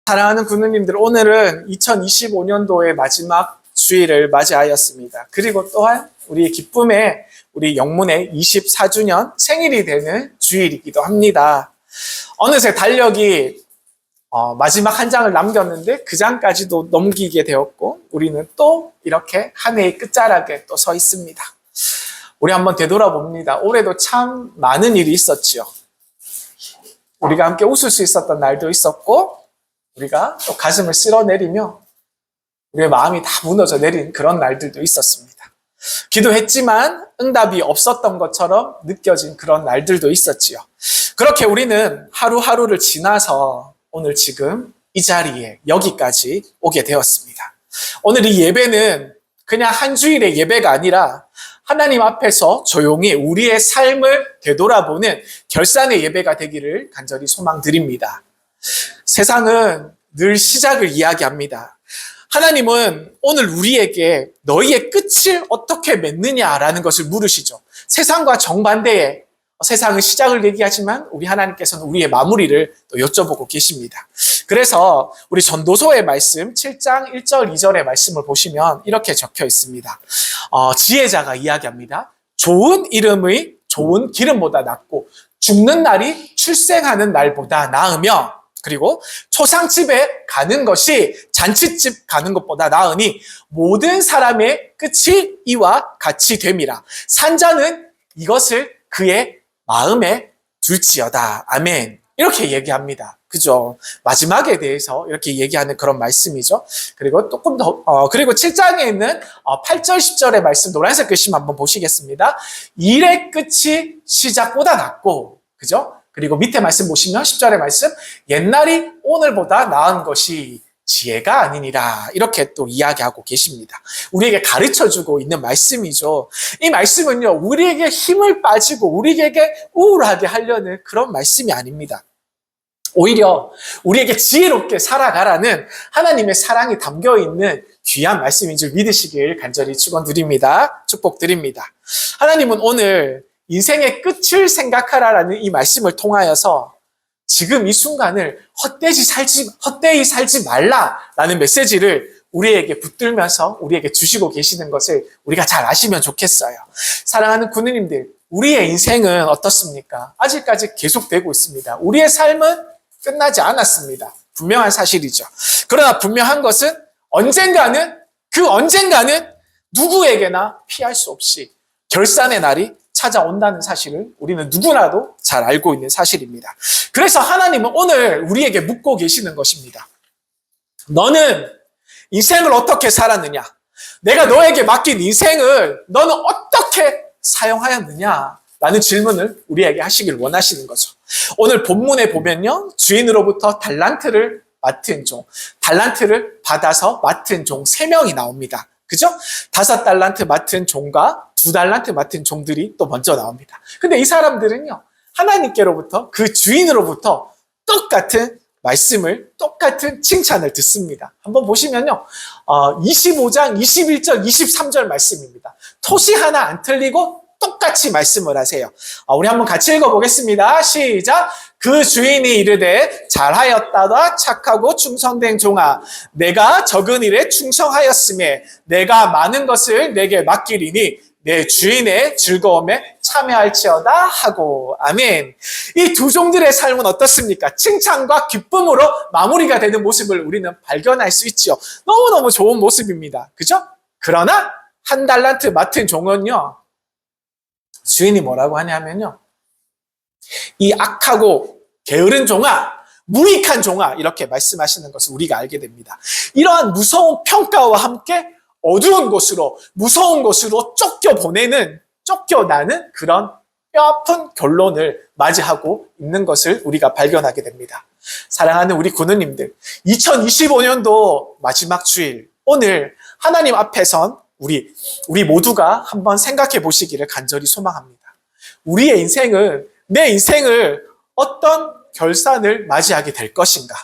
사랑하는 군우님들, 오늘은 2025년도의 마지막 주일을 맞이하였습니다. 그리고 또한 우리 기쁨의 우리 영문의 24주년 생일이 되는 주일이기도 합니다. 어느새 달력이 마지막 한 장을 남겼는데 그 장까지도 넘기게 되었고 우리는 또 이렇게 한 해의 끝자락에 또 서 있습니다. 우리 한번 되돌아봅니다. 올해도 참 많은 일이 있었지요. 우리가 함께 웃을 수 있었던 날도 있었고 우리가 또 가슴을 쓸어내리며 우리의 마음이 다 무너져 내린 그런 날들도 있었습니다. 기도했지만 응답이 없었던 것처럼 느껴진 그런 날들도 있었지요. 그렇게 우리는 하루하루를 지나서 오늘 지금 이 자리에 여기까지 오게 되었습니다. 오늘 이 예배는 그냥 한 주일의 예배가 아니라 하나님 앞에서 조용히 우리의 삶을 되돌아보는 결산의 예배가 되기를 간절히 소망드립니다. 세상은 늘 시작을 이야기합니다. 하나님은 오늘 우리에게 너희의 끝을 어떻게 맺느냐라는 것을 물으시죠. 세상과 정반대의 세상은 시작을 얘기하지만 우리 하나님께서는 우리의 마무리를 또 여쭤보고 계십니다. 그래서 우리 전도서의 말씀 7장 1절 2절의 말씀을 보시면 이렇게 적혀 있습니다. 지혜자가 이야기합니다. 좋은 이름의 좋은 기름보다 낫고 죽는 날이 출생하는 날보다 나으며 그리고 초상집에 가는 것이 잔치집 가는 것보다 나으니 모든 사람의 끝이 이와 같이 됨이라. 산자는 이것을 그의 마음에 둘지어다. 아멘. 이렇게 얘기합니다. 그죠? 마지막에 대해서 이렇게 얘기하는 그런 말씀이죠. 그리고 조금 더, 그리고 7장에 있는 8절, 10절의 말씀, 노란색 글씨 한번 보시겠습니다. 일의 끝이 시작보다 낫고, 그죠? 그리고 밑에 말씀 보시면 10절의 말씀, 옛날이 오늘보다 나은 것이 지혜가 아니니라. 이렇게 또 이야기하고 계십니다. 우리에게 가르쳐주고 있는 말씀이죠. 이 말씀은요, 우리에게 힘을 빠지고 우리에게 우울하게 하려는 그런 말씀이 아닙니다. 오히려 우리에게 지혜롭게 살아가라는 하나님의 사랑이 담겨있는 귀한 말씀인 줄 믿으시길 간절히 축원드립니다. 축복드립니다. 하나님은 오늘 인생의 끝을 생각하라라는 이 말씀을 통하여서 지금 이 순간을 헛되이 살지 말라라는 메시지를 우리에게 붙들면서 우리에게 주시고 계시는 것을 우리가 잘 아시면 좋겠어요. 사랑하는 군우님들, 우리의 인생은 어떻습니까? 아직까지 계속되고 있습니다. 우리의 삶은 끝나지 않았습니다. 분명한 사실이죠. 그러나 분명한 것은 언젠가는 누구에게나 피할 수 없이 결산의 날이 찾아온다는 사실을 우리는 누구나도 잘 알고 있는 사실입니다. 그래서 하나님은 오늘 우리에게 묻고 계시는 것입니다. 너는 인생을 어떻게 살았느냐? 내가 너에게 맡긴 인생을 너는 어떻게 사용하였느냐? 라는 질문을 우리에게 하시길 원하시는 거죠. 오늘 본문에 보면요. 주인으로부터 달란트를 받아서 맡은 종 3명이 나옵니다. 그죠? 5달란트 맡은 종과 2달란트 맡은 종들이 또 먼저 나옵니다. 근데 이 사람들은요, 하나님께로부터 그 주인으로부터 똑같은 말씀을, 똑같은 칭찬을 듣습니다. 한번 보시면요, 25장 21절, 23절 말씀입니다. 토시 하나 안 틀리고 똑같이 말씀을 하세요. 우리 한번 같이 읽어보겠습니다. 시작! 그 주인이 이르되 잘하였다다 착하고 충성된 종아, 내가 적은 일에 충성하였음에 내가 많은 것을 내게 맡기리니 내 주인의 즐거움에 참여할지어다 하고. 아멘. 이 두 종들의 삶은 어떻습니까? 칭찬과 기쁨으로 마무리가 되는 모습을 우리는 발견할 수 있죠. 너무너무 좋은 모습입니다. 그죠? 그러나 1달란트 맡은 종은요, 주인이 뭐라고 하냐면요, 이 악하고 게으른 종아, 무익한 종아, 이렇게 말씀하시는 것을 우리가 알게 됩니다. 이러한 무서운 평가와 함께 어두운 곳으로, 무서운 곳으로 쫓겨나는 그런 뼈아픈 결론을 맞이하고 있는 것을 우리가 발견하게 됩니다. 사랑하는 우리 군우님들, 2025년도 마지막 주일, 오늘 하나님 앞에선 우리 모두가 한번 생각해 보시기를 간절히 소망합니다. 우리의 인생은, 내 인생을 어떤 결산을 맞이하게 될 것인가?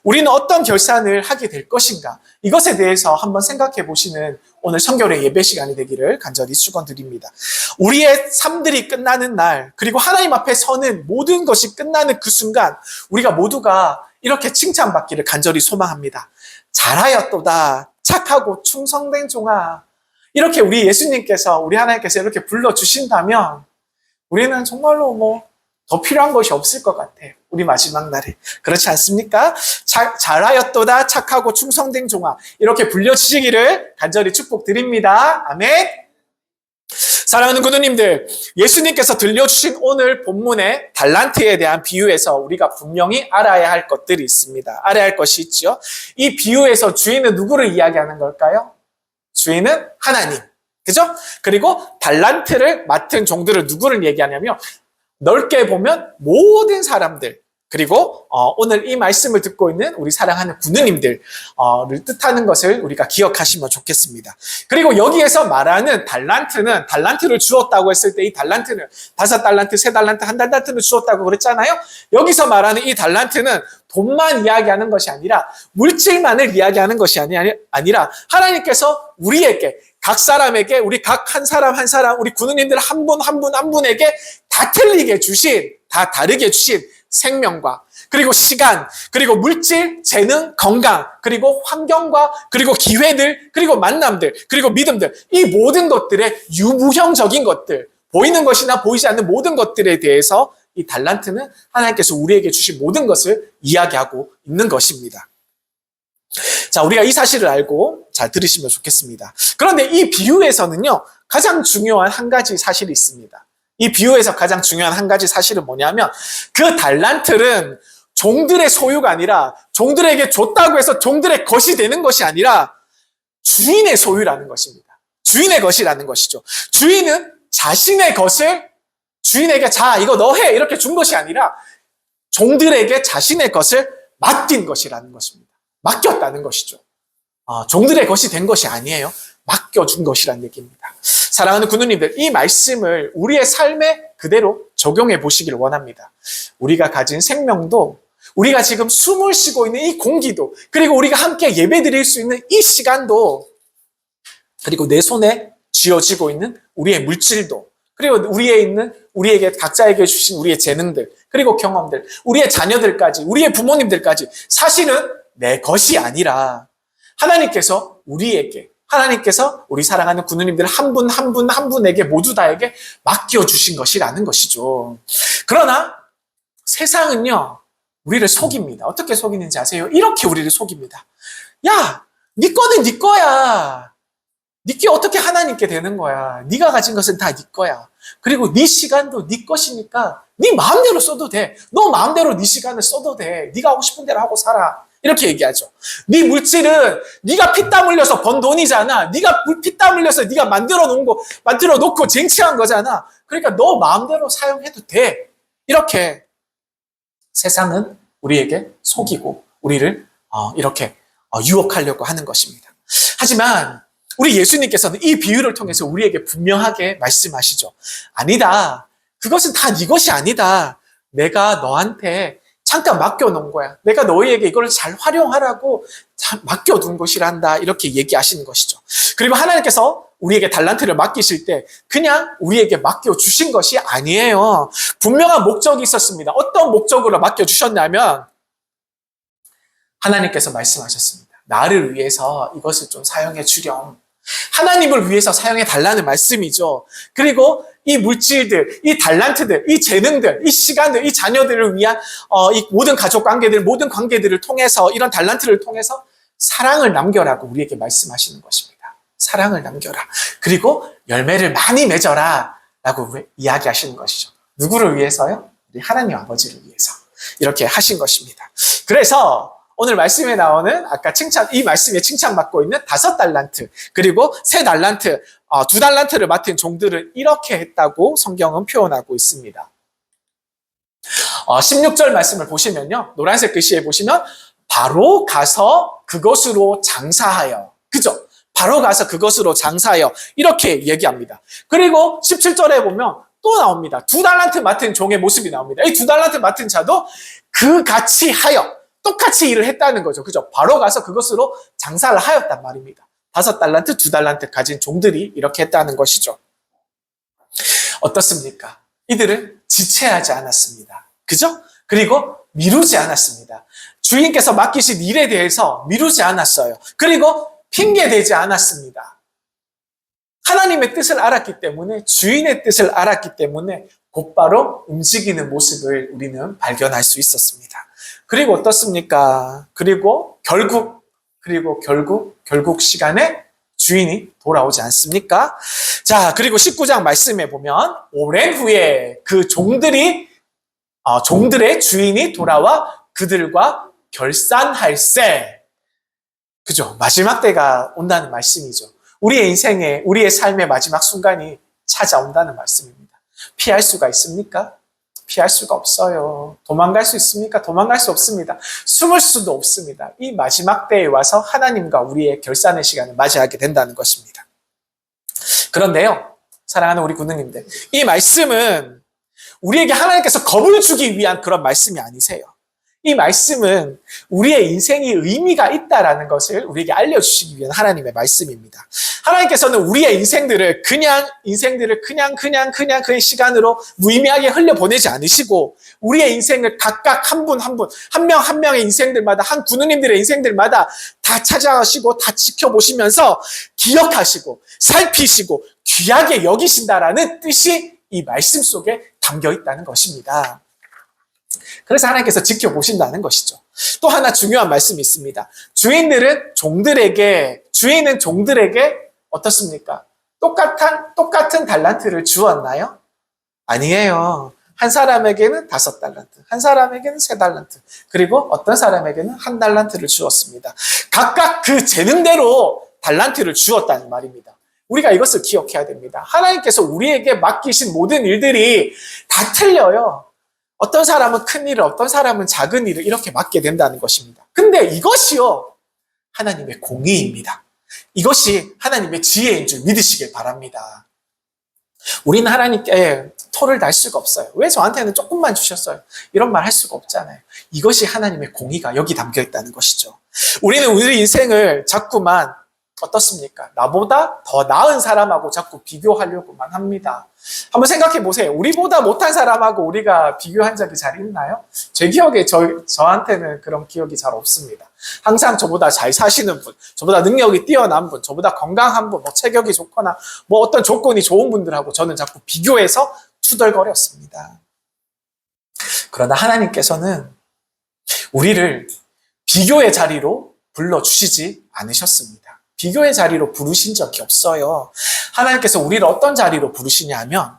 우리는 어떤 결산을 하게 될 것인가? 이것에 대해서 한번 생각해 보시는 오늘 성결의 예배 시간이 되기를 간절히 축원드립니다. 우리의 삶들이 끝나는 날, 그리고 하나님 앞에 서는 모든 것이 끝나는 그 순간 우리가 모두가 이렇게 칭찬받기를 간절히 소망합니다. 잘하였도다, 착하고 충성된 종아. 이렇게 우리 예수님께서, 우리 하나님께서 이렇게 불러주신다면 우리는 정말로 더 필요한 것이 없을 것 같아요. 우리 마지막 날에. 그렇지 않습니까? 잘하였도다, 착하고 충성된 종아. 이렇게 불려주시기를 간절히 축복드립니다. 아멘. 사랑하는 구두님들, 예수님께서 들려주신 오늘 본문의 달란트에 대한 비유에서 우리가 분명히 알아야 할 것들이 있습니다. 알아야 할 것이 있죠. 이 비유에서 주인은 누구를 이야기하는 걸까요? 주인은 하나님. 그죠? 그리고 달란트를 맡은 종들을 누구를 얘기하냐면 넓게 보면 모든 사람들, 그리고 오늘 이 말씀을 듣고 있는 우리 사랑하는 구누님들을 뜻하는 것을 우리가 기억하시면 좋겠습니다. 그리고 여기에서 말하는 달란트를 주었다고 했을 때 이 달란트는 5달란트, 3달란트, 1달란트를 주었다고 그랬잖아요. 여기서 말하는 이 달란트는 돈만 이야기하는 것이 아니라 물질만을 이야기하는 것이 아니라 하나님께서 우리에게, 각 사람에게, 우리 각 한 사람 한 사람, 우리 구누님들 한 분 한 분 한 분에게 다 틀리게 주신, 다 다르게 주신 생명과, 그리고 시간, 그리고 물질, 재능, 건강, 그리고 환경과, 그리고 기회들, 그리고 만남들, 그리고 믿음들, 이 모든 것들의 유무형적인 것들, 보이는 것이나 보이지 않는 모든 것들에 대해서 이 달란트는 하나님께서 우리에게 주신 모든 것을 이야기하고 있는 것입니다. 자, 우리가 이 사실을 알고 잘 들으시면 좋겠습니다. 그런데 이 비유에서는요, 가장 중요한 한 가지 사실이 있습니다. 이 비유에서 가장 중요한 한 가지 사실은 뭐냐면, 그 달란트는 종들의 소유가 아니라, 종들에게 줬다고 해서 종들의 것이 되는 것이 아니라 주인의 소유라는 것입니다. 주인의 것이라는 것이죠. 주인은 자신의 것을 주인에게 자, 이거 너 해, 이렇게 준 것이 아니라 종들에게 자신의 것을 맡긴 것이라는 것입니다. 맡겼다는 것이죠. 종들의 것이 된 것이 아니에요. 맡겨준 것이라는 얘기입니다. 사랑하는 구누님들, 이 말씀을 우리의 삶에 그대로 적용해 보시기를 원합니다. 우리가 가진 생명도, 우리가 지금 숨을 쉬고 있는 이 공기도, 그리고 우리가 함께 예배 드릴 수 있는 이 시간도, 그리고 내 손에 쥐어지고 있는 우리의 물질도, 그리고 우리에게 각자에게 주신 우리의 재능들, 그리고 경험들, 우리의 자녀들까지, 우리의 부모님들까지 사실은 내 것이 아니라 하나님께서 우리 사랑하는 구누님들 한 분 한 분 한 분에게 모두 다에게 맡겨주신 것이라는 것이죠. 그러나 세상은요, 우리를 속입니다. 어떻게 속이는지 아세요? 이렇게 우리를 속입니다. 야, 네 거는 네 거야. 네게 어떻게 하나님께 되는 거야. 네가 가진 것은 다 네 거야. 그리고 네 시간도 네 것이니까 네 마음대로 써도 돼. 너 마음대로 네 시간을 써도 돼. 네가 하고 싶은 대로 하고 살아. 이렇게 얘기하죠. 네 물질은 네가 피땀 흘려서 번 돈이잖아. 네가 피땀 흘려서 네가 만들어 놓고 쟁취한 거잖아. 그러니까 너 마음대로 사용해도 돼. 이렇게 세상은 우리에게 속이고 우리를 이렇게 유혹하려고 하는 것입니다. 하지만 우리 예수님께서는 이 비유를 통해서 우리에게 분명하게 말씀하시죠. 아니다. 그것은 다 네 것이 아니다. 내가 너한테 잠깐 맡겨놓은 거야. 내가 너희에게 이걸 잘 활용하라고 맡겨둔 것이란다. 이렇게 얘기하시는 것이죠. 그리고 하나님께서 우리에게 달란트를 맡기실 때 그냥 우리에게 맡겨주신 것이 아니에요. 분명한 목적이 있었습니다. 어떤 목적으로 맡겨주셨냐면 하나님께서 말씀하셨습니다. 나를 위해서 이것을 좀 사용해 주렴. 하나님을 위해서 사용해 달라는 말씀이죠. 그리고 이 물질들, 이 달란트들, 이 재능들, 이 시간들, 이 자녀들을 위한 이 모든 가족 관계들, 모든 관계들을 통해서, 이런 달란트를 통해서 사랑을 남겨라고 우리에게 말씀하시는 것입니다. 사랑을 남겨라. 그리고 열매를 많이 맺어라 라고 이야기하시는 것이죠. 누구를 위해서요? 우리 하나님 아버지를 위해서 이렇게 하신 것입니다. 그래서 오늘 말씀에 나오는 이 말씀에 칭찬받고 있는 5달란트, 그리고 3달란트, 2달란트를 맡은 종들은 이렇게 했다고 성경은 표현하고 있습니다. 16절 말씀을 보시면요. 노란색 글씨에 보시면 바로 가서 그것으로 장사하여. 그죠? 바로 가서 그것으로 장사하여. 이렇게 얘기합니다. 그리고 17절에 보면 또 나옵니다. 2달란트 맡은 종의 모습이 나옵니다. 이 2달란트 맡은 자도 그 같이 하여. 똑같이 일을 했다는 거죠. 그죠? 바로 가서 그것으로 장사를 하였단 말입니다. 5달란트, 2달란트 가진 종들이 이렇게 했다는 것이죠. 어떻습니까? 이들은 지체하지 않았습니다. 그죠? 그리고 미루지 않았습니다. 주인께서 맡기신 일에 대해서 미루지 않았어요. 그리고 핑계대지 않았습니다. 하나님의 뜻을 알았기 때문에, 주인의 뜻을 알았기 때문에 곧바로 움직이는 모습을 우리는 발견할 수 있었습니다. 그리고 어떻습니까? 그리고 결국 시간에 주인이 돌아오지 않습니까? 자, 그리고 19장 말씀에 보면 오랜 후에 그 종들의 주인이 돌아와 그들과 결산할세. 그죠? 마지막 때가 온다는 말씀이죠. 우리의 인생에, 우리의 삶의 마지막 순간이 찾아온다는 말씀입니다. 피할 수가 있습니까? 피할 수가 없어요. 도망갈 수 있습니까? 도망갈 수 없습니다. 숨을 수도 없습니다. 이 마지막 때에 와서 하나님과 우리의 결산의 시간을 맞이하게 된다는 것입니다. 그런데요, 사랑하는 우리 군우님들, 이 말씀은 우리에게 하나님께서 겁을 주기 위한 그런 말씀이 아니세요. 이 말씀은 우리의 인생이 의미가 있다라는 것을 우리에게 알려주시기 위한 하나님의 말씀입니다. 하나님께서는 우리의 인생들을 그냥 그 시간으로 무의미하게 흘려보내지 않으시고 우리의 인생을 각각 한 분 한 분, 한 명 한 명의 인생들마다, 한 군우님들의 인생들마다 다 찾아가시고 다 지켜보시면서 기억하시고 살피시고 귀하게 여기신다라는 뜻이 이 말씀 속에 담겨 있다는 것입니다. 그래서 하나님께서 지켜보신다는 것이죠. 또 하나 중요한 말씀이 있습니다. 주인은 종들에게 어떻습니까? 똑같은 달란트를 주었나요? 아니에요. 한 사람에게는 5달란트, 한 사람에게는 3달란트, 그리고 어떤 사람에게는 1달란트를 주었습니다. 각각 그 재능대로 달란트를 주었다는 말입니다. 우리가 이것을 기억해야 됩니다. 하나님께서 우리에게 맡기신 모든 일들이 다 틀려요. 어떤 사람은 큰 일을, 어떤 사람은 작은 일을 이렇게 맡게 된다는 것입니다. 근데 이것이요, 하나님의 공의입니다. 이것이 하나님의 지혜인 줄 믿으시길 바랍니다. 우리는 하나님께 토를 달 수가 없어요. 왜 저한테는 조금만 주셨어요? 이런 말 할 수가 없잖아요. 이것이 하나님의 공의가 여기 담겨 있다는 것이죠. 우리는 우리 인생을 자꾸만 어떻습니까? 나보다 더 나은 사람하고 자꾸 비교하려고만 합니다. 한번 생각해 보세요. 우리보다 못한 사람하고 우리가 비교한 적이 잘 있나요? 제 기억에 저한테는 그런 기억이 잘 없습니다. 항상 저보다 잘 사시는 분, 저보다 능력이 뛰어난 분, 저보다 건강한 분, 체격이 좋거나 어떤 조건이 좋은 분들하고 저는 자꾸 비교해서 투덜거렸습니다. 그러나 하나님께서는 우리를 비교의 자리로 불러주시지 않으셨습니다. 비교의 자리로 부르신 적이 없어요. 하나님께서 우리를 어떤 자리로 부르시냐면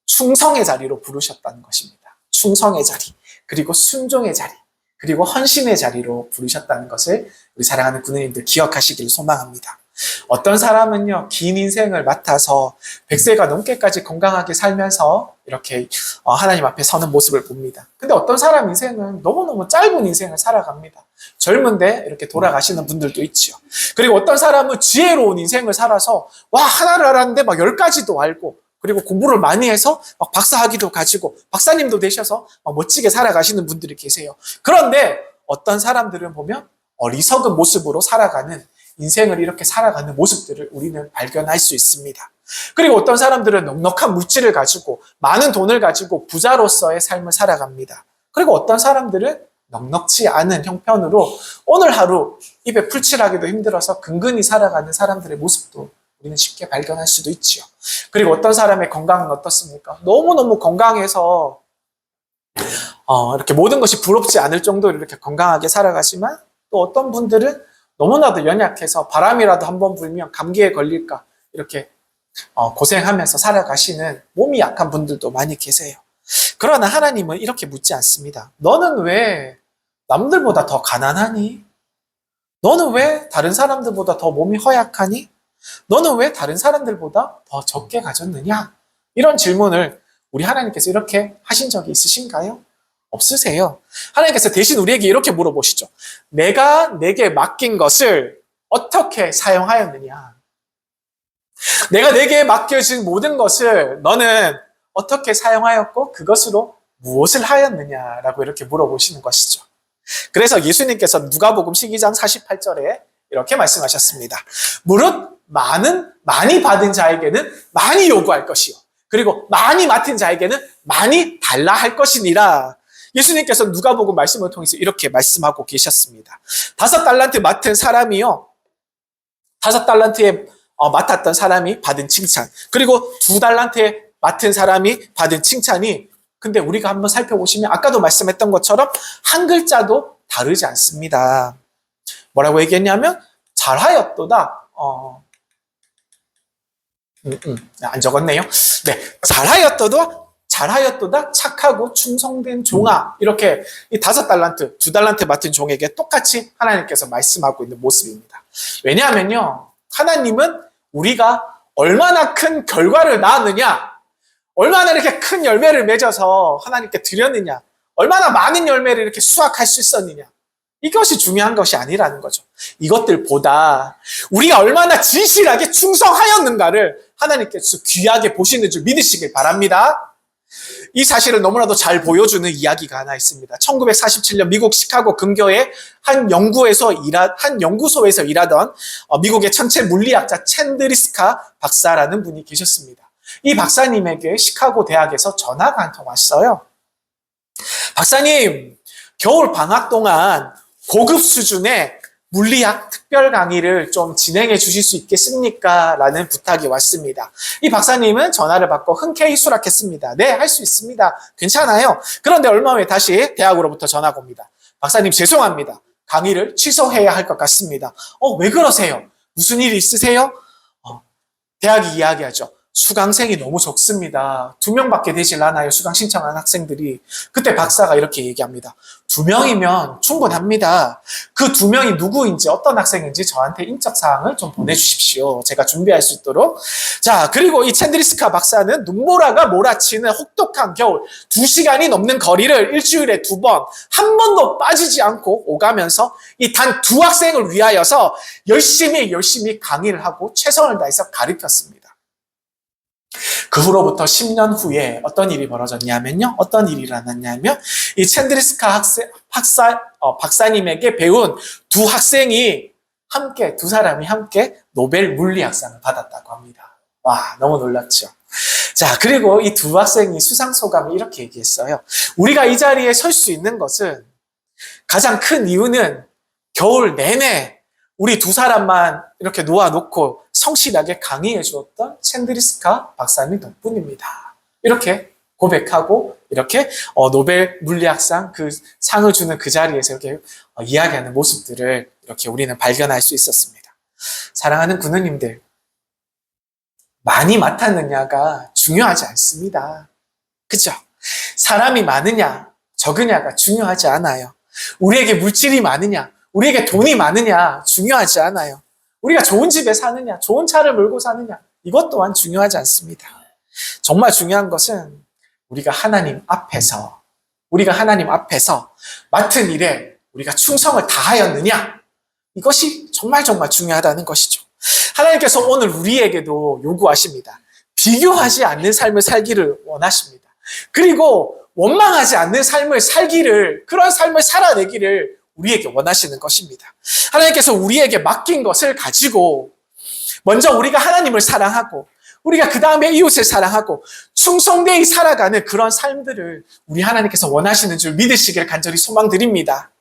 충성의 자리로 부르셨다는 것입니다. 충성의 자리, 그리고 순종의 자리, 그리고 헌신의 자리로 부르셨다는 것을 우리 사랑하는 군우님들 기억하시길 소망합니다. 어떤 사람은요, 긴 인생을 맡아서 100세가 넘게까지 건강하게 살면서 이렇게 하나님 앞에 서는 모습을 봅니다. 근데 어떤 사람 인생은 너무너무 짧은 인생을 살아갑니다. 젊은데 이렇게 돌아가시는 분들도 있지요. 그리고 어떤 사람은 지혜로운 인생을 살아서 하나를 알았는데 10가지도 알고, 그리고 공부를 많이 해서 박사학위도 가지고 박사님도 되셔서 멋지게 살아가시는 분들이 계세요. 그런데 어떤 사람들은 보면 어리석은 모습으로 살아가는, 인생을 이렇게 살아가는 모습들을 우리는 발견할 수 있습니다. 그리고 어떤 사람들은 넉넉한 물질을 가지고 많은 돈을 가지고 부자로서의 삶을 살아갑니다. 그리고 어떤 사람들은 넉넉지 않은 형편으로 오늘 하루 입에 풀칠하기도 힘들어서 근근히 살아가는 사람들의 모습도 우리는 쉽게 발견할 수도 있지요. 그리고 어떤 사람의 건강은 어떻습니까? 너무너무 건강해서 이렇게 모든 것이 부럽지 않을 정도로 이렇게 건강하게 살아가지만, 또 어떤 분들은 너무나도 연약해서 바람이라도 한번 불면 감기에 걸릴까 이렇게 고생하면서 살아가시는 몸이 약한 분들도 많이 계세요. 그러나 하나님은 이렇게 묻지 않습니다. 너는 왜 남들보다 더 가난하니? 너는 왜 다른 사람들보다 더 몸이 허약하니? 너는 왜 다른 사람들보다 더 적게 가졌느냐? 이런 질문을 우리 하나님께서 이렇게 하신 적이 있으신가요? 없으세요. 하나님께서 대신 우리에게 이렇게 물어보시죠. 내가 내게 맡긴 것을 어떻게 사용하였느냐? 내가 내게 맡겨진 모든 것을 너는 어떻게 사용하였고 그것으로 무엇을 하였느냐라고 이렇게 물어보시는 것이죠. 그래서 예수님께서 누가복음 12장 48절에 이렇게 말씀하셨습니다. 무릇 많이 받은 자에게는 많이 요구할 것이요. 그리고 많이 맡은 자에게는 많이 달라 할 것이니라. 예수님께서 누가복음 말씀을 통해서 이렇게 말씀하고 계셨습니다. 5달란트 맡은 사람이요. 5달란트에 맡았던 사람이 받은 칭찬. 그리고 2달란트에 맡은 사람이 받은 칭찬이, 근데 우리가 한번 살펴보시면 아까도 말씀했던 것처럼 한 글자도 다르지 않습니다. 뭐라고 얘기했냐면 잘하였도다. 안 적었네요. 네, 잘하였도다 착하고 충성된 종아. 이렇게 이 5달란트, 2달란트 맡은 종에게 똑같이 하나님께서 말씀하고 있는 모습입니다. 왜냐하면요, 하나님은 우리가 얼마나 큰 결과를 낳았느냐, 얼마나 이렇게 큰 열매를 맺어서 하나님께 드렸느냐, 얼마나 많은 열매를 이렇게 수확할 수 있었느냐, 이것이 중요한 것이 아니라는 거죠. 이것들보다 우리가 얼마나 진실하게 충성하였는가를 하나님께서 귀하게 보시는 줄 믿으시길 바랍니다. 이 사실을 너무나도 잘 보여주는 이야기가 하나 있습니다. 1947년 미국 시카고 근교의 한 연구소에서 일하던 미국의 천체 물리학자 챈드리스카 박사라는 분이 계셨습니다. 이 박사님에게 시카고 대학에서 전화가 한 통 왔어요. 박사님, 겨울 방학 동안 고급 수준의 물리학 특별 강의를 좀 진행해 주실 수 있겠습니까? 라는 부탁이 왔습니다. 이 박사님은 전화를 받고 흔쾌히 수락했습니다. 네, 할 수 있습니다. 괜찮아요. 그런데 얼마 후에 다시 대학으로부터 전화가 옵니다. 박사님, 죄송합니다. 강의를 취소해야 할 것 같습니다. 왜 그러세요? 무슨 일이 있으세요? 대학이 이야기하죠. 수강생이 너무 적습니다. 2명밖에 되질 않아요. 수강 신청한 학생들이. 그때 박사가 이렇게 얘기합니다. 2명이면 충분합니다. 그 2명이 누구인지 어떤 학생인지 저한테 인적사항을 좀 보내주십시오. 제가 준비할 수 있도록. 자, 그리고 이 챈드리스카 박사는 눈보라가 몰아치는 혹독한 겨울 2시간이 넘는 거리를 일주일에 2번 한 번도 빠지지 않고 오가면서 이 단 2학생을 위하여서 열심히 강의를 하고 최선을 다해서 가르쳤습니다. 그 후로부터 10년 후에 어떤 일이 벌어졌냐면요. 어떤 일이 일어났냐면 이 챈드리스카 박사님에게 배운 2학생이 함께, 2사람이 함께 노벨 물리학상을 받았다고 합니다. 와, 너무 놀랐죠. 자, 그리고 이 2학생이 수상 소감을 이렇게 얘기했어요. 우리가 이 자리에 설 수 있는 것은 가장 큰 이유는 겨울 내내 우리 2사람만 이렇게 놓아놓고 성실하게 강의해 주었던 챈드리스카 박사님 덕분입니다. 이렇게 고백하고 이렇게 노벨 물리학상 그 상을 주는 그 자리에서 이렇게 이야기하는 모습들을 이렇게 우리는 발견할 수 있었습니다. 사랑하는 군우님들, 많이 맡았느냐가 중요하지 않습니다. 그죠? 사람이 많으냐 적으냐가 중요하지 않아요. 우리에게 물질이 많으냐, 우리에게 돈이 많으냐 중요하지 않아요. 우리가 좋은 집에 사느냐, 좋은 차를 몰고 사느냐, 이것 또한 중요하지 않습니다. 정말 중요한 것은 우리가 하나님 앞에서 맡은 일에 우리가 충성을 다하였느냐, 이것이 정말 중요하다는 것이죠. 하나님께서 오늘 우리에게도 요구하십니다. 비교하지 않는 삶을 살기를 원하십니다. 그리고 원망하지 않는 삶을 살기를, 그런 삶을 살아내기를 우리에게 원하시는 것입니다. 하나님께서 우리에게 맡긴 것을 가지고 먼저 우리가 하나님을 사랑하고 우리가 그 다음에 이웃을 사랑하고 충성되이 살아가는 그런 삶들을 우리 하나님께서 원하시는 줄 믿으시길 간절히 소망드립니다.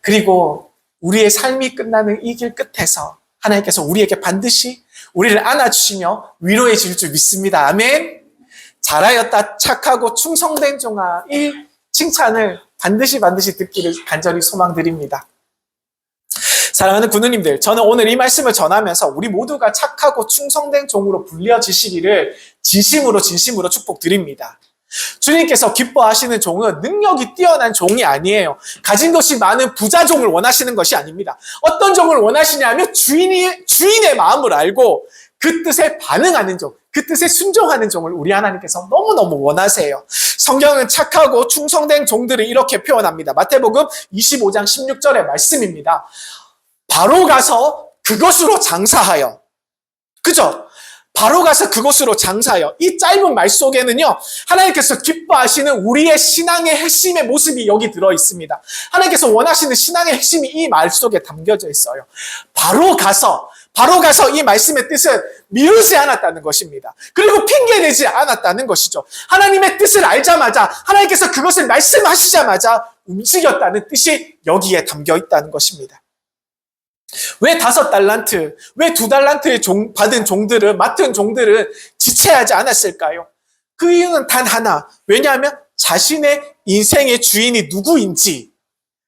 그리고 우리의 삶이 끝나는 이 길 끝에서 하나님께서 우리에게 반드시 우리를 안아주시며 위로해 줄 줄 믿습니다. 아멘. 잘하였다 착하고 충성된 종아, 이 칭찬을 반드시 듣기를 간절히 소망드립니다. 사랑하는 군우님들, 저는 오늘 이 말씀을 전하면서 우리 모두가 착하고 충성된 종으로 불려지시기를 진심으로 축복드립니다. 주님께서 기뻐하시는 종은 능력이 뛰어난 종이 아니에요. 가진 것이 많은 부자종을 원하시는 것이 아닙니다. 어떤 종을 원하시냐면 주인의 마음을 알고 그 뜻에 반응하는 종, 그 뜻에 순종하는 종을 우리 하나님께서 너무너무 원하세요. 성경은 착하고 충성된 종들을 이렇게 표현합니다. 마태복음 25장 16절의 말씀입니다. 바로 가서 그것으로 장사하여. 그죠? 바로 가서 그곳으로 장사하여. 이 짧은 말 속에는요, 하나님께서 기뻐하시는 우리의 신앙의 핵심의 모습이 여기 들어 있습니다. 하나님께서 원하시는 신앙의 핵심이 이 말 속에 담겨져 있어요. 바로 가서 이 말씀의 뜻은 미루지 않았다는 것입니다. 그리고 핑계내지 않았다는 것이죠. 하나님의 뜻을 알자마자, 하나님께서 그것을 말씀하시자마자 움직였다는 뜻이 여기에 담겨 있다는 것입니다. 왜 5달란트, 왜 2달란트 받은 종들은, 맡은 종들은 지체하지 않았을까요? 그 이유는 단 하나. 왜냐하면 자신의 인생의 주인이 누구인지,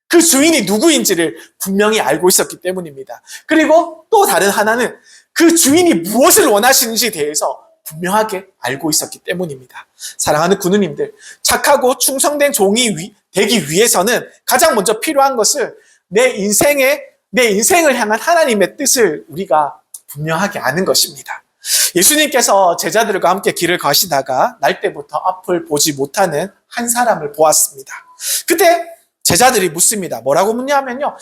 그 주인이 누구인지를 분명히 알고 있었기 때문입니다. 그리고 또 다른 하나는 그 주인이 무엇을 원하시는지에 대해서 분명하게 알고 있었기 때문입니다. 사랑하는 군우님들, 착하고 충성된 종이 되기 위해서는 가장 먼저 필요한 것은 내 인생을 향한 하나님의 뜻을 우리가 분명하게 아는 것입니다. 예수님께서 제자들과 함께 길을 가시다가 날 때부터 앞을 보지 못하는 한 사람을 보았습니다. 그때 제자들이 묻습니다. 뭐라고 묻냐면요,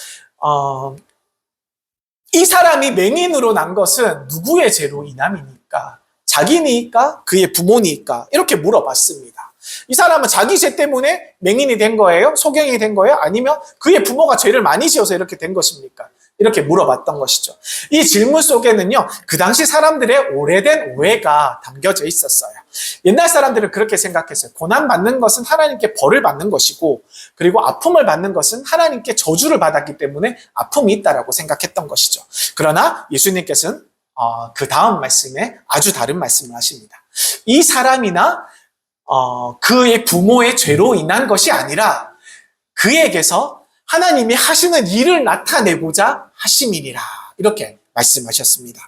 이 사람이 맹인으로 난 것은 누구의 죄로 인함이니까? 자기니까? 그의 부모니까? 이렇게 물어봤습니다. 이 사람은 자기 죄 때문에 맹인이 된 거예요? 소경이 된 거예요? 아니면 그의 부모가 죄를 많이 지어서 이렇게 된 것입니까? 이렇게 물어봤던 것이죠. 이 질문 속에는요, 그 당시 사람들의 오래된 오해가 담겨져 있었어요. 옛날 사람들은 그렇게 생각했어요. 고난받는 것은 하나님께 벌을 받는 것이고, 그리고 아픔을 받는 것은 하나님께 저주를 받았기 때문에 아픔이 있다라고 생각했던 것이죠. 그러나 예수님께서는 그 다음 말씀에 아주 다른 말씀을 하십니다. 이 사람이나 그의 부모의 죄로 인한 것이 아니라 그에게서 하나님이 하시는 일을 나타내고자 하심이니라. 이렇게 말씀하셨습니다.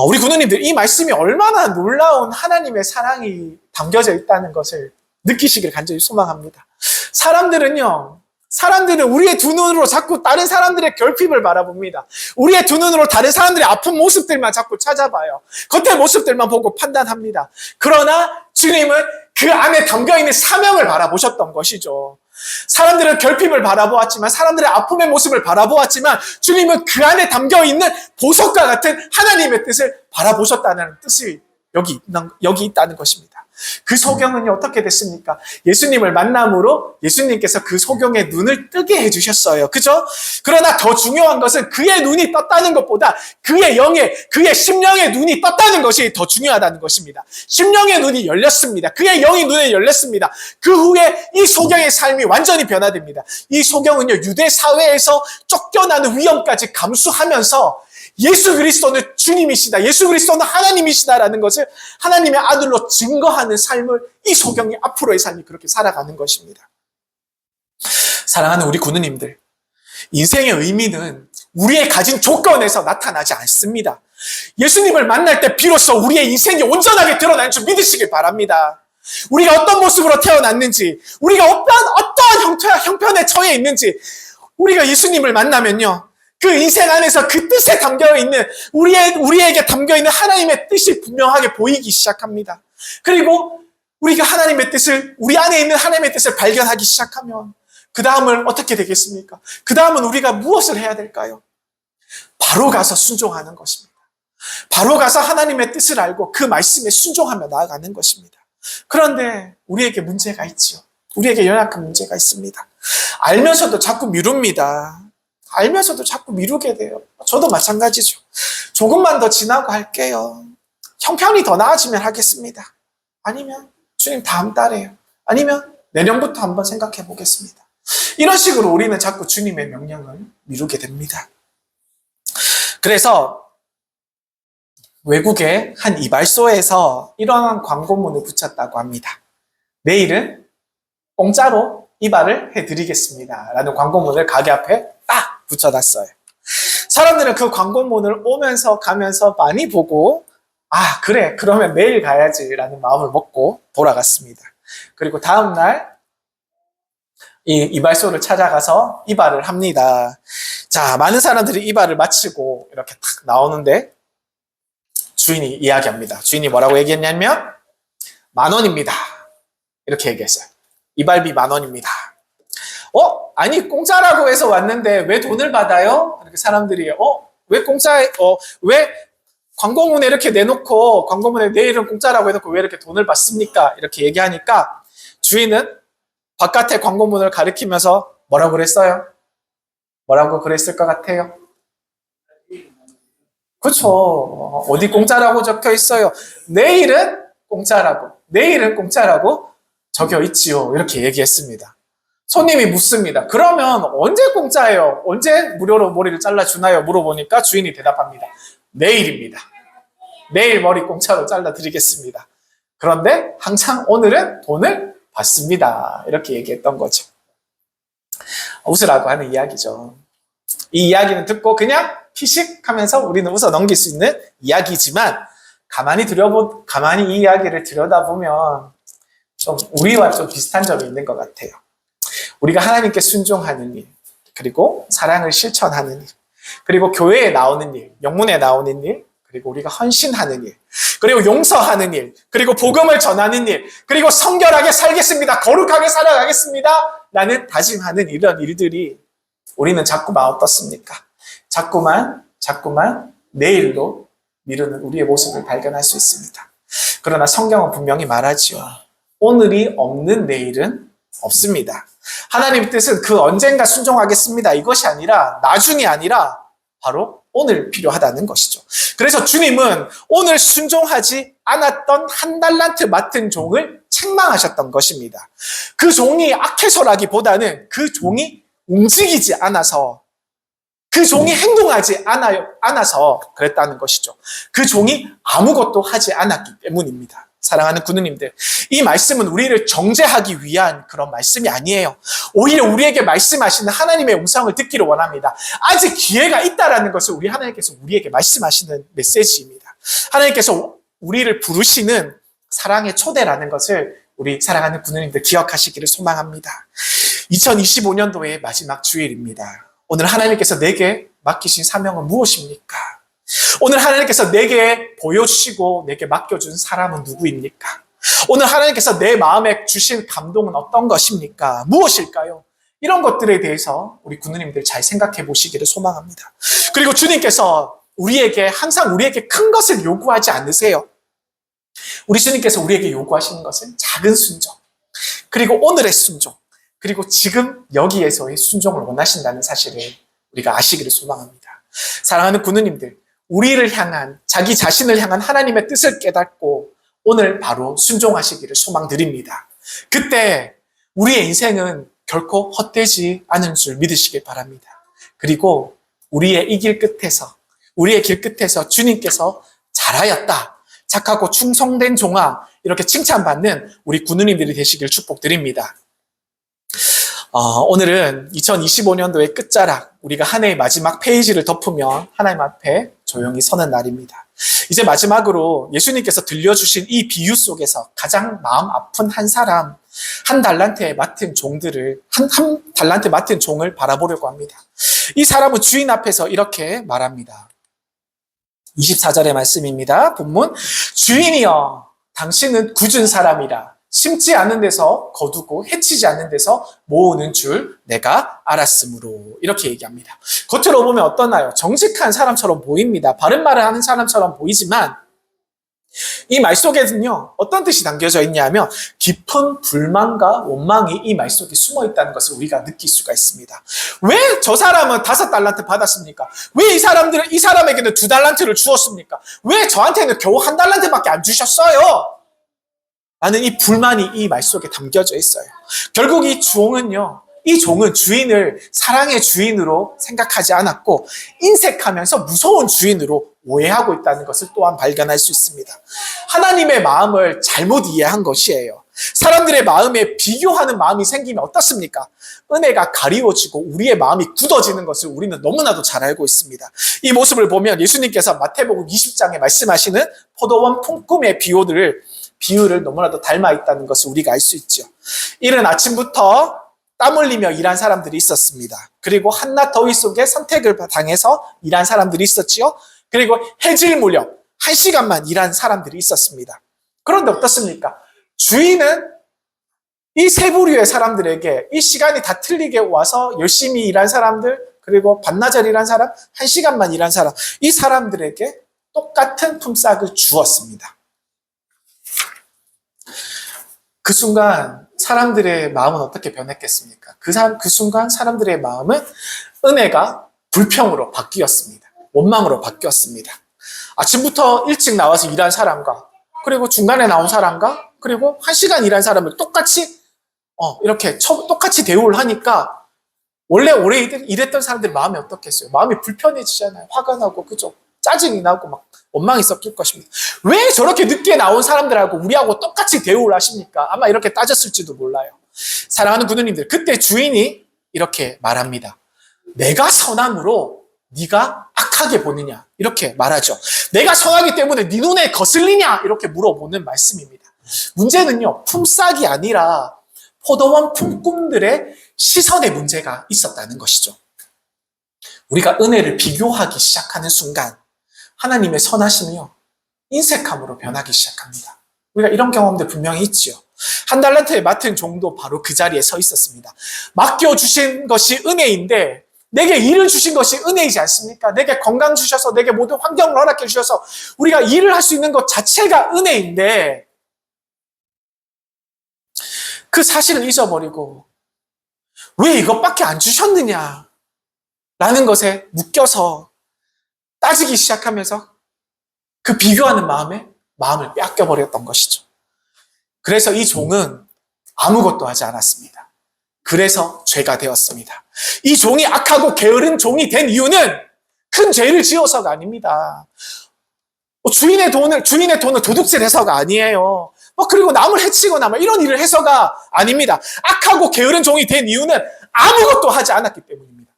우리 군우님들, 이 말씀이 얼마나 놀라운 하나님의 사랑이 담겨져 있다는 것을 느끼시길 간절히 소망합니다. 사람들은 우리의 두 눈으로 자꾸 다른 사람들의 결핍을 바라봅니다. 우리의 두 눈으로 다른 사람들의 아픈 모습들만 자꾸 찾아봐요. 겉의 모습들만 보고 판단합니다. 그러나 주님은 그 안에 담겨있는 사명을 바라보셨던 것이죠. 사람들은 결핍을 바라보았지만, 사람들의 아픔의 모습을 바라보았지만, 주님은 그 안에 담겨있는 보석과 같은 하나님의 뜻을 바라보셨다는 뜻이 여기 있다는 것입니다. 그 소경은요, 어떻게 됐습니까? 예수님을 만남으로 예수님께서 그 소경의 눈을 뜨게 해주셨어요. 그죠? 그러나 더 중요한 것은 그의 눈이 떴다는 것보다 그의 심령의 눈이 떴다는 것이 더 중요하다는 것입니다. 심령의 눈이 열렸습니다. 그의 영의 눈이 열렸습니다. 그 후에 이 소경의 삶이 완전히 변화됩니다. 이 소경은요, 유대 사회에서 쫓겨나는 위험까지 감수하면서 예수 그리스도는 주님이시다, 예수 그리스도는 하나님이시다라는 것을 하나님의 아들로 증거하는 삶을 이 소경이 앞으로의 삶이 그렇게 살아가는 것입니다. 사랑하는 우리 군우님들, 인생의 의미는 우리의 가진 조건에서 나타나지 않습니다. 예수님을 만날 때 비로소 우리의 인생이 온전하게 드러나는 줄 믿으시길 바랍니다. 우리가 어떤 모습으로 태어났는지, 우리가 어떠한 형편에 처해 있는지, 우리가 예수님을 만나면요, 그 인생 안에서 그 뜻에 담겨있는, 우리에게 담겨있는 하나님의 뜻이 분명하게 보이기 시작합니다. 그리고 우리가 하나님의 뜻을, 우리 안에 있는 하나님의 뜻을 발견하기 시작하면, 그 다음은 어떻게 되겠습니까? 그 다음은 우리가 무엇을 해야 될까요? 바로 가서 순종하는 것입니다. 바로 가서 하나님의 뜻을 알고 그 말씀에 순종하며 나아가는 것입니다. 그런데 우리에게 문제가 있지요. 우리에게 연약한 문제가 있습니다. 알면서도 자꾸 미룹니다. 알면서도 자꾸 미루게 돼요. 저도 마찬가지죠. 조금만 더 지나고 할게요. 형편이 더 나아지면 하겠습니다. 아니면 주님 다음 달에요. 아니면 내년부터 한번 생각해 보겠습니다. 이런 식으로 우리는 자꾸 주님의 명령을 미루게 됩니다. 그래서 외국의 한 이발소에서 이러한 광고문을 붙였다고 합니다. 내일은 공짜로 이발을 해드리겠습니다 라는 광고문을 가게 앞에 딱 붙여놨어요. 사람들은 그 광고문을 오면서 가면서 많이 보고, 아 그래, 그러면 내일 가야지 라는 마음을 먹고 돌아갔습니다. 그리고 다음날 이 이발소를 찾아가서 이발을 합니다. 자, 많은 사람들이 이발을 마치고 이렇게 탁 나오는데 주인이 이야기합니다. 주인이 뭐라고 얘기했냐면 10,000원입니다. 이렇게 얘기했어요. 이발비 10,000원입니다. 아니 공짜라고 해서 왔는데 왜 돈을 받아요? 이렇게 사람들이 왜 공짜에 왜 광고문에 이렇게 내놓고 광고문에 내일은 공짜라고 해놓고 왜 이렇게 돈을 받습니까? 이렇게 얘기하니까 주인은 바깥에 광고문을 가리키면서 뭐라고 그랬어요? 뭐라고 그랬을 것 같아요? 그렇죠. 어디 공짜라고 적혀 있어요. 내일은 공짜라고. 내일은 공짜라고 적혀 있지요. 이렇게 얘기했습니다. 손님이 묻습니다. 그러면 언제 공짜예요? 언제 무료로 머리를 잘라주나요? 물어보니까 주인이 대답합니다. 내일입니다. 내일 머리 공짜로 잘라드리겠습니다. 그런데 항상 오늘은 돈을 받습니다. 이렇게 얘기했던 거죠. 웃으라고 하는 이야기죠. 이 이야기는 듣고 그냥 피식하면서 우리는 웃어 넘길 수 있는 이야기지만 가만히 이 이야기를 들여다보면 좀 우리와 좀 비슷한 점이 있는 것 같아요. 우리가 하나님께 순종하는 일, 그리고 사랑을 실천하는 일, 그리고 교회에 나오는 일, 영문에 나오는 일, 그리고 우리가 헌신하는 일, 그리고 용서하는 일, 그리고 복음을 전하는 일, 그리고 성결하게 살겠습니다. 거룩하게 살아가겠습니다. 라는 다짐하는 이런 일들이 우리는 자꾸만 어떻습니까? 자꾸만 내일로 미루는 우리의 모습을 발견할 수 있습니다. 그러나 성경은 분명히 말하지요. 오늘이 없는 내일은 없습니다. 하나님의 뜻은 그 언젠가 순종하겠습니다. 이것이 아니라 나중이 아니라 바로 오늘 필요하다는 것이죠. 그래서 주님은 오늘 순종하지 않았던 한 달란트 맡은 종을 책망하셨던 것입니다. 그 종이 악해서라기보다는 그 종이 움직이지 않아서, 그 종이 행동하지 않아서 그랬다는 것이죠. 그 종이 아무것도 하지 않았기 때문입니다. 사랑하는 구누님들, 이 말씀은 우리를 정죄하기 위한 그런 말씀이 아니에요. 오히려 우리에게 말씀하시는 하나님의 음성을 듣기를 원합니다. 아직 기회가 있다라는 것을 하나님께서 우리에게 말씀하시는 메시지입니다. 하나님께서 우리를 부르시는 사랑의 초대라는 것을 우리 사랑하는 구누님들 기억하시기를 소망합니다. 2025년도의 마지막 주일입니다. 오늘 하나님께서 내게 맡기신 사명은 무엇입니까? 오늘 하나님께서 내게 보여주시고 내게 맡겨준 사람은 누구입니까? 오늘 하나님께서 내 마음에 주신 감동은 어떤 것입니까? 무엇일까요? 이런 것들에 대해서 우리 구누님들 잘 생각해 보시기를 소망합니다. 그리고 주님께서 항상 우리에게 큰 것을 요구하지 않으세요. 우리 주님께서 우리에게 요구하시는 것은 작은 순종, 그리고 오늘의 순종, 그리고 지금 여기에서의 순종을 원하신다는 사실을 우리가 아시기를 소망합니다. 사랑하는 구누님들, 우리를 향한, 자기 자신을 향한 하나님의 뜻을 깨닫고 오늘 바로 순종하시기를 소망드립니다. 그때 우리의 인생은 결코 헛되지 않은 줄 믿으시길 바랍니다. 그리고 우리의 이 길 끝에서, 우리의 길 끝에서 주님께서 잘하였다, 착하고 충성된 종아, 이렇게 칭찬받는 우리 구누님들이 되시길 축복드립니다. 오늘은 2025년도의 끝자락, 우리가 한 해의 마지막 페이지를 덮으며 하나님 앞에 조용히 서는 날입니다. 이제 마지막으로 예수님께서 들려주신 이 비유 속에서 가장 마음 아픈 한 사람, 한 달란트에 맡은 종들을, 한 달란트 맡은 종을 바라보려고 합니다. 이 사람은 주인 앞에서 이렇게 말합니다. 24절의 말씀입니다. 본문, 주인이여, 당신은 굳은 사람이라. 심지 않는 데서 거두고 해치지 않는 데서 모으는 줄 내가 알았으므로, 이렇게 얘기합니다. 겉으로 보면 어떠나요? 정직한 사람처럼 보입니다. 바른 말을 하는 사람처럼 보이지만 이 말 속에는요, 어떤 뜻이 담겨져 있냐면 깊은 불만과 원망이 이 말 속에 숨어 있다는 것을 우리가 느낄 수가 있습니다. 왜 저 사람은 5달란트 받았습니까? 왜 이 사람에게는 2달란트를 주었습니까? 왜 저한테는 겨우 1달란트밖에 안 주셨어요? 라는 이 불만이 이 말 속에 담겨져 있어요. 결국 이 종은 주인을 사랑의 주인으로 생각하지 않았고 인색하면서 무서운 주인으로 오해하고 있다는 것을 또한 발견할 수 있습니다. 하나님의 마음을 잘못 이해한 것이에요. 사람들의 마음에 비교하는 마음이 생기면 어떻습니까? 은혜가 가리워지고 우리의 마음이 굳어지는 것을 우리는 너무나도 잘 알고 있습니다. 이 모습을 보면 예수님께서 마태복음 20장에 말씀하시는 포도원 품꿈의 비유를 너무나도 닮아 있다는 것을 우리가 알 수 있죠. 이른 아침부터 땀 흘리며 일한 사람들이 있었습니다. 그리고 한낮 더위 속에 선택을 당해서 일한 사람들이 있었지요. 그리고 해질 무렵 1시간만 일한 사람들이 있었습니다. 그런데 어떻습니까? 주인은 이 세 부류의 사람들에게 이 시간이 다 틀리게 와서 열심히 일한 사람들, 그리고 반나절 일한 사람, 1시간만 일한 사람, 이 사람들에게 똑같은 품삯을 주었습니다. 그 순간 사람들의 마음은 어떻게 변했겠습니까? 그 순간 사람들의 마음은 은혜가 불평으로 바뀌었습니다. 원망으로 바뀌었습니다. 아침부터 일찍 나와서 일한 사람과 그리고 중간에 나온 사람과 그리고 1시간 일한 사람을 똑같이 이렇게 똑같이 대우를 하니까 원래 오래 일했던 사람들의 마음이 어떻겠어요? 마음이 불편해지잖아요. 화가 나고 그죠? 짜증이 나고 막 원망이 섞일 것입니다. 왜 저렇게 늦게 나온 사람들하고 우리하고 똑같이 대우를 하십니까? 아마 이렇게 따졌을지도 몰라요. 사랑하는 부모님들, 그때 주인이 이렇게 말합니다. 내가 선함으로 네가 악하게 보느냐? 이렇게 말하죠. 내가 선하기 때문에 네 눈에 거슬리냐? 이렇게 물어보는 말씀입니다. 문제는요, 품삯이 아니라 포도원 품꾼들의 시선의 문제가 있었다는 것이죠. 우리가 은혜를 비교하기 시작하는 순간 하나님의 선하심이요, 인색함으로 변하기 시작합니다. 우리가 이런 경험들 분명히 있지요. 한 달란트에 맡은 종도 바로 그 자리에 서 있었습니다. 맡겨주신 것이 은혜인데 내게 일을 주신 것이 은혜이지 않습니까? 내게 건강 주셔서 내게 모든 환경을 허락해 주셔서 우리가 일을 할 수 있는 것 자체가 은혜인데 그 사실을 잊어버리고 왜 이것밖에 안 주셨느냐 라는 것에 묶여서 따지기 시작하면서 그 비교하는 마음을 뺏겨버렸던 것이죠. 그래서 이 종은 아무것도 하지 않았습니다. 그래서 죄가 되었습니다. 이 종이 악하고 게으른 종이 된 이유는 큰 죄를 지어서가 아닙니다. 주인의 돈을 도둑질 해서가 아니에요. 그리고 남을 해치거나 이런 일을 해서가 아닙니다. 악하고 게으른 종이 된 이유는 아무것도 하지 않았기 때문입니다.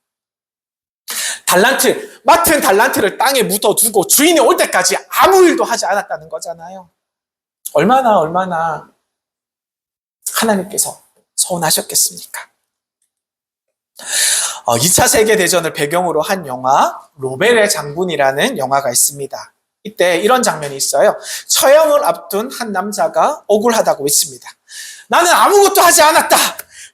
맡은 달란트를 땅에 묻어두고 주인이 올 때까지 아무 일도 하지 않았다는 거잖아요. 얼마나 하나님께서 서운하셨겠습니까? 2차 세계대전을 배경으로 한 영화 로벨의 장군이라는 영화가 있습니다. 이때 이런 장면이 있어요. 처형을 앞둔 한 남자가 억울하다고 외칩니다. 나는 아무것도 하지 않았다.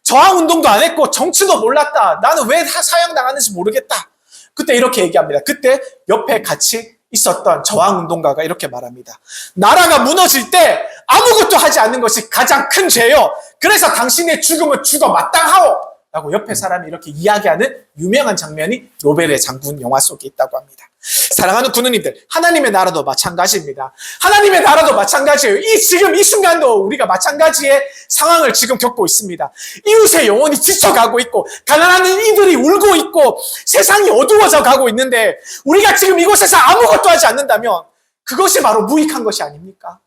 저항운동도 안 했고 정치도 몰랐다. 나는 왜 사형당하는지 모르겠다. 그때 이렇게 얘기합니다. 그때 옆에 같이 있었던 저항운동가가 이렇게 말합니다. 나라가 무너질 때 아무것도 하지 않는 것이 가장 큰 죄요. 그래서 당신의 죽음은 죽어 마땅하오. 라고 옆에 사람이 이렇게 이야기하는 유명한 장면이 로벨의 장군 영화 속에 있다고 합니다. 사랑하는 군우님들, 하나님의 나라도 마찬가지입니다. 하나님의 나라도 마찬가지예요. 지금 이 순간도 우리가 마찬가지의 상황을 지금 겪고 있습니다. 이웃의 영혼이 지쳐가고 있고 가난한 이들이 울고 있고 세상이 어두워져 가고 있는데 우리가 지금 이곳에서 아무것도 하지 않는다면 그것이 바로 무익한 것이 아닙니까?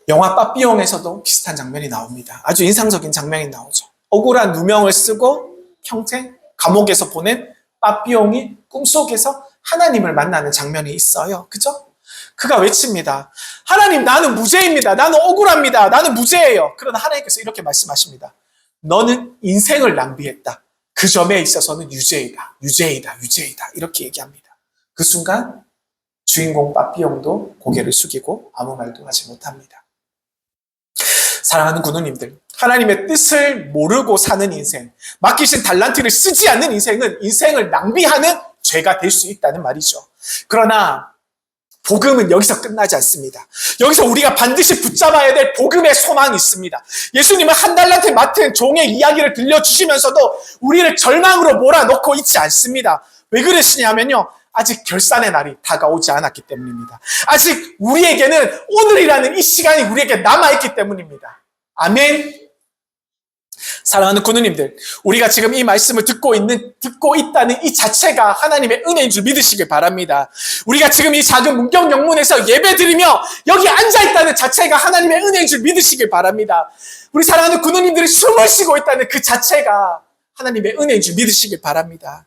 영화 빠삐용에서도 비슷한 장면이 나옵니다. 아주 인상적인 장면이 나오죠. 억울한 누명을 쓰고 평생 감옥에서 보낸 빠삐용이 꿈속에서 하나님을 만나는 장면이 있어요. 그죠? 그가 외칩니다. 하나님, 나는 무죄입니다. 나는 억울합니다. 나는 무죄예요. 그러나 하나님께서 이렇게 말씀하십니다. 너는 인생을 낭비했다. 그 점에 있어서는 유죄이다. 이렇게 얘기합니다. 그 순간 주인공 빠삐용도 고개를 숙이고 아무 말도 하지 못합니다. 사랑하는 군우님들, 하나님의 뜻을 모르고 사는 인생, 맡기신 달란트를 쓰지 않는 인생은 인생을 낭비하는 죄가 될 수 있다는 말이죠. 그러나 복음은 여기서 끝나지 않습니다. 여기서 우리가 반드시 붙잡아야 될 복음의 소망이 있습니다. 예수님은 한 달란트 맡은 종의 이야기를 들려주시면서도 우리를 절망으로 몰아넣고 있지 않습니다. 왜 그러시냐면요, 아직 결산의 날이 다가오지 않았기 때문입니다. 아직 우리에게는 오늘이라는 이 시간이 우리에게 남아있기 때문입니다. 아멘. 사랑하는 군우님들, 우리가 지금 이 말씀을 듣고 있다는 이 자체가 하나님의 은혜인 줄 믿으시길 바랍니다. 우리가 지금 이 작은 문경 영문에서 예배드리며 여기 앉아있다는 자체가 하나님의 은혜인 줄 믿으시길 바랍니다. 우리 사랑하는 군우님들이 숨을 쉬고 있다는 그 자체가 하나님의 은혜인 줄 믿으시길 바랍니다.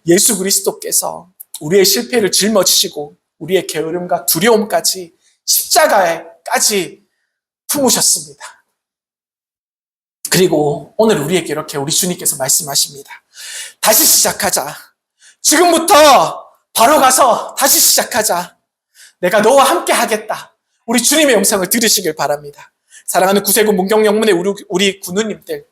예수 그리스도께서 우리의 실패를 짊어지시고 우리의 게으름과 두려움까지 십자가에까지 품으셨습니다. 그리고 오늘 우리에게 이렇게 우리 주님께서 말씀하십니다. 다시 시작하자. 지금부터 바로 가서 다시 시작하자. 내가 너와 함께 하겠다. 우리 주님의 음성을 들으시길 바랍니다. 사랑하는 구세군 문경영문의 우리 군우님들,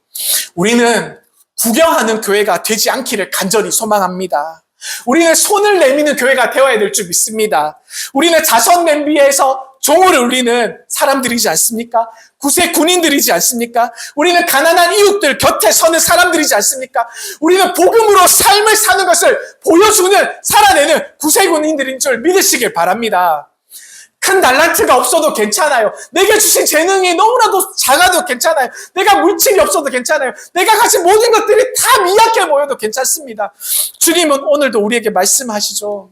우리는 구경하는 교회가 되지 않기를 간절히 소망합니다. 우리는 손을 내미는 교회가 되어야 될 줄 믿습니다. 우리는 자선 냄비에서 종을 울리는 사람들이지 않습니까? 구세 군인들이지 않습니까? 우리는 가난한 이웃들 곁에 서는 사람들이지 않습니까? 우리는 복음으로 삶을 사는 것을 보여주는, 살아내는 구세 군인들인 줄 믿으시길 바랍니다. 큰 달란트가 없어도 괜찮아요. 내게 주신 재능이 너무나도 작아도 괜찮아요. 내가 물질이 없어도 괜찮아요. 내가 가진 모든 것들이 다 미약해 보여도 괜찮습니다. 주님은 오늘도 우리에게 말씀하시죠.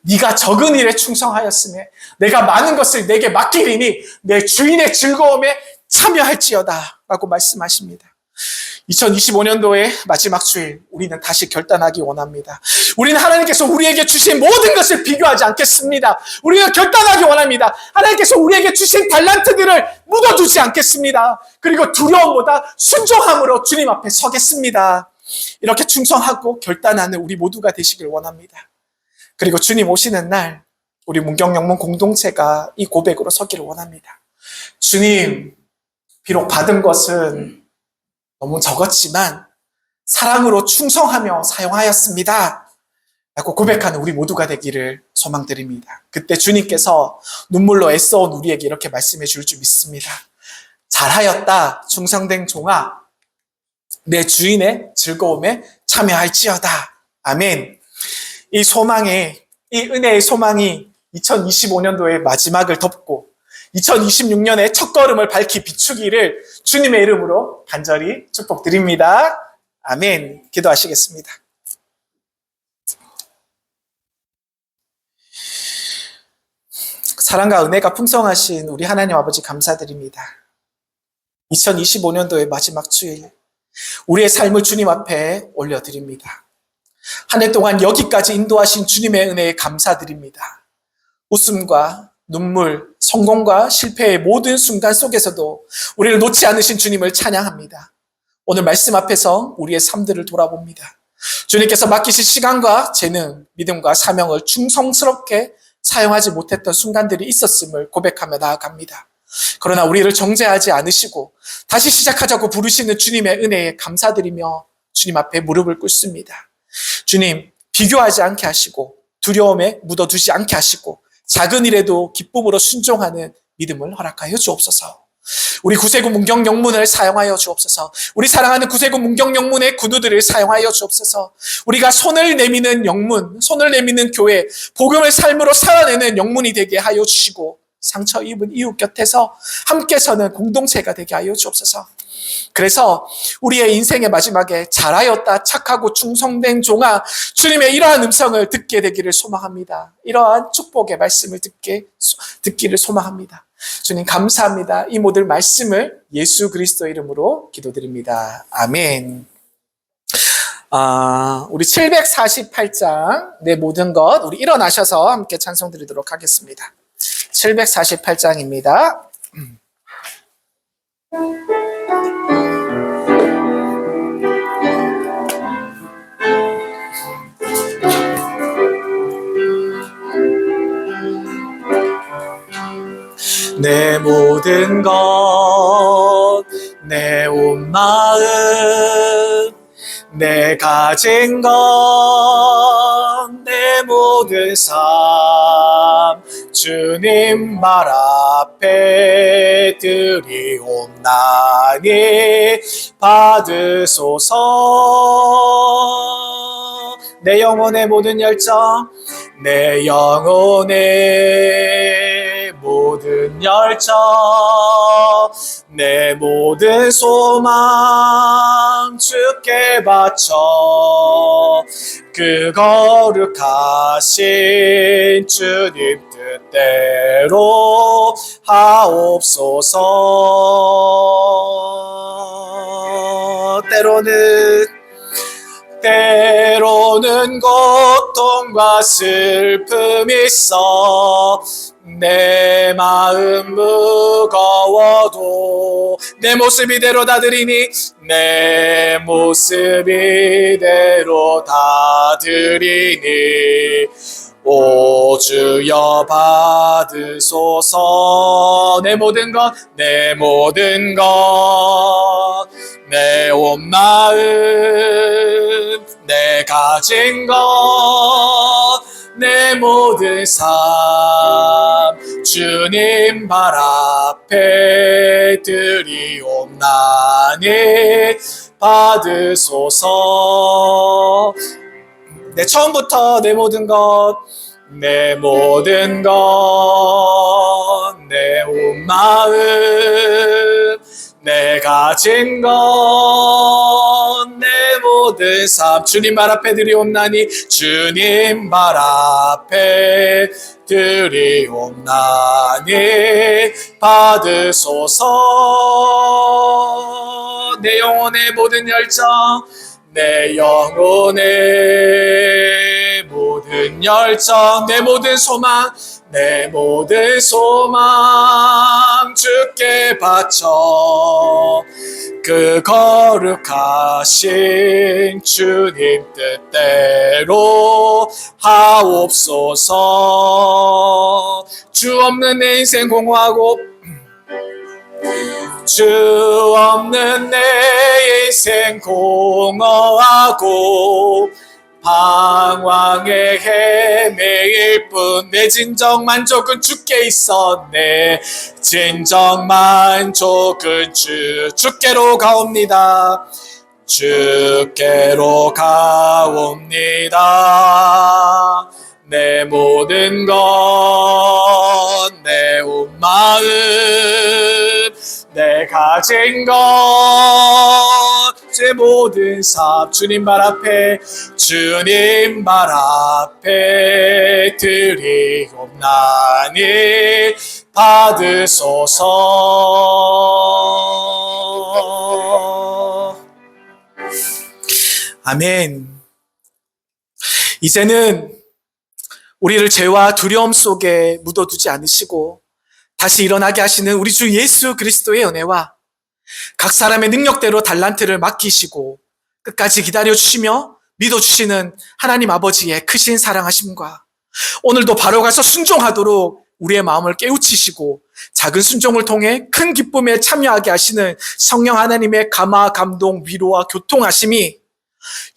네가 적은 일에 충성하였으며 내가 많은 것을 내게 맡기리니 내 주인의 즐거움에 참여할지어다 라고 말씀하십니다. 2025년도의 마지막 주일, 우리는 다시 결단하기 원합니다. 우리는 하나님께서 우리에게 주신 모든 것을 비교하지 않겠습니다. 우리는 결단하기 원합니다. 하나님께서 우리에게 주신 달란트들을 묻어두지 않겠습니다. 그리고 두려움보다 순종함으로 주님 앞에 서겠습니다. 이렇게 충성하고 결단하는 우리 모두가 되시길 원합니다. 그리고 주님 오시는 날 우리 문경영문 공동체가 이 고백으로 서기를 원합니다. 주님, 비록 받은 것은 너무 적었지만 사랑으로 충성하며 사용하였습니다 라고 고백하는 우리 모두가 되기를 소망드립니다. 그때 주님께서 눈물로 애써온 우리에게 이렇게 말씀해 줄 줄 믿습니다. 잘하였다 충성된 종아, 내 주인의 즐거움에 참여할지어다. 아멘. 이 소망의, 이 은혜의 소망이 2025년도의 마지막을 덮고 2026년의 첫걸음을 밝히 비추기를 주님의 이름으로 간절히 축복드립니다. 아멘. 기도하시겠습니다. 사랑과 은혜가 풍성하신 우리 하나님 아버지 감사드립니다. 2025년도의 마지막 주일, 우리의 삶을 주님 앞에 올려드립니다. 한 해 동안 여기까지 인도하신 주님의 은혜에 감사드립니다. 웃음과 눈물, 성공과 실패의 모든 순간 속에서도 우리를 놓지 않으신 주님을 찬양합니다. 오늘 말씀 앞에서 우리의 삶들을 돌아봅니다. 주님께서 맡기신 시간과 재능, 믿음과 사명을 충성스럽게 사용하지 못했던 순간들이 있었음을 고백하며 나아갑니다. 그러나 우리를 정죄하지 않으시고 다시 시작하자고 부르시는 주님의 은혜에 감사드리며 주님 앞에 무릎을 꿇습니다. 주님, 비교하지 않게 하시고 두려움에 묻어두지 않게 하시고 작은 일에도 기쁨으로 순종하는 믿음을 허락하여 주옵소서. 우리 구세군 문경영문을 사용하여 주옵소서. 우리 사랑하는 구세군 문경영문의 군우들을 사용하여 주옵소서. 우리가 손을 내미는 영문, 손을 내미는 교회, 복음을 삶으로 살아내는 영문이 되게 하여 주시고 상처 입은 이웃 곁에서 함께 서는 공동체가 되게 하여 주옵소서. 그래서 우리의 인생의 마지막에 잘하였다 착하고 충성된 종아, 주님의 이러한 음성을 듣게 되기를 소망합니다. 이러한 축복의 말씀을 듣기를 소망합니다. 주님 감사합니다. 이 모든 말씀을 예수 그리스도 이름으로 기도드립니다. 아멘. 우리 748장 내 모든 것, 우리 일어나셔서 함께 찬송 드리도록 하겠습니다. 748장입니다. 내 모든 것, 내 온 마음, 내 가진 것, 내 모든 삶, 주님 말 앞에 드리옵나니 받으소서. 내 영혼의 모든 열정, 내 영혼의 모든 열정, 내 모든 소망 주께 바쳐 그 거룩하신 주님 뜻대로 하옵소서. 때로는 고통과 슬픔이 있어 내 마음 무거워도 내 모습 이대로 다 드리니 내 모습 이대로 다 드리니 오 주여 받으소서. 내 모든 것, 내 모든 것, 내 온 마음 내 가진 것 내 모든 삶 주님 발 앞에 드리옵나니 받으소서. 내 처음부터 내 모든 것 내 모든 것 내 온 마음 내 가진 것 내 모든 삶 주님 발 앞에 드리옵나니 주님 발 앞에 드리옵나니 받으소서. 내 영혼의 모든 열정 내 영혼의 모든 열정 내 모든 소망 내 모든 소망 주께 바쳐 그 거룩하신 주님 뜻대로 하옵소서. 주 없는 내 인생 공허하고 주 없는 내 인생 공허하고 방황에 헤매일 뿐 내 진정 만족은 주께 있어 내 진정 만족은 주께로 가옵니다. 주께로 가옵니다. 내 모든 것 내 온 마음 내 가진 것 제 모든 삶 주님 발 앞에 주님 발 앞에 드리옵나니 받으소서. 아멘. 이제는 우리를 죄와 두려움 속에 묻어두지 않으시고 다시 일어나게 하시는 우리 주 예수 그리스도의 은혜와 각 사람의 능력대로 달란트를 맡기시고 끝까지 기다려주시며 믿어주시는 하나님 아버지의 크신 사랑하심과 오늘도 바로 가서 순종하도록 우리의 마음을 깨우치시고 작은 순종을 통해 큰 기쁨에 참여하게 하시는 성령 하나님의 감화, 감동, 위로와 교통하심이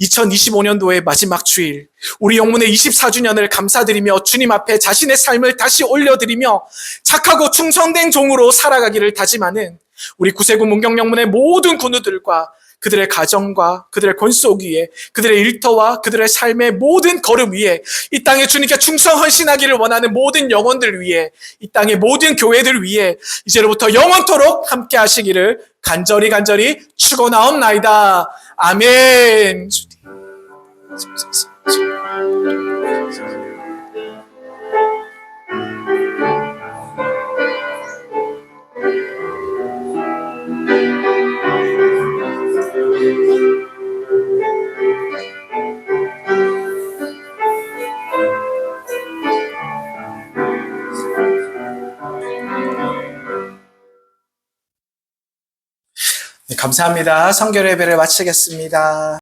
2025년도의 마지막 주일 우리 영문의 24주년을 감사드리며 주님 앞에 자신의 삶을 다시 올려드리며 착하고 충성된 종으로 살아가기를 다짐하는 우리 구세군 문경영문의 모든 군우들과 그들의 가정과 그들의 권속 위에 그들의 일터와 그들의 삶의 모든 걸음 위에 이 땅에 주님께 충성 헌신하기를 원하는 모든 영혼들 위에 이 땅의 모든 교회들 위에 이제로부터 영원토록 함께 하시기를 간절히 축원하옵나이다. 아멘. 네, 감사합니다. 성결 예배를 마치겠습니다.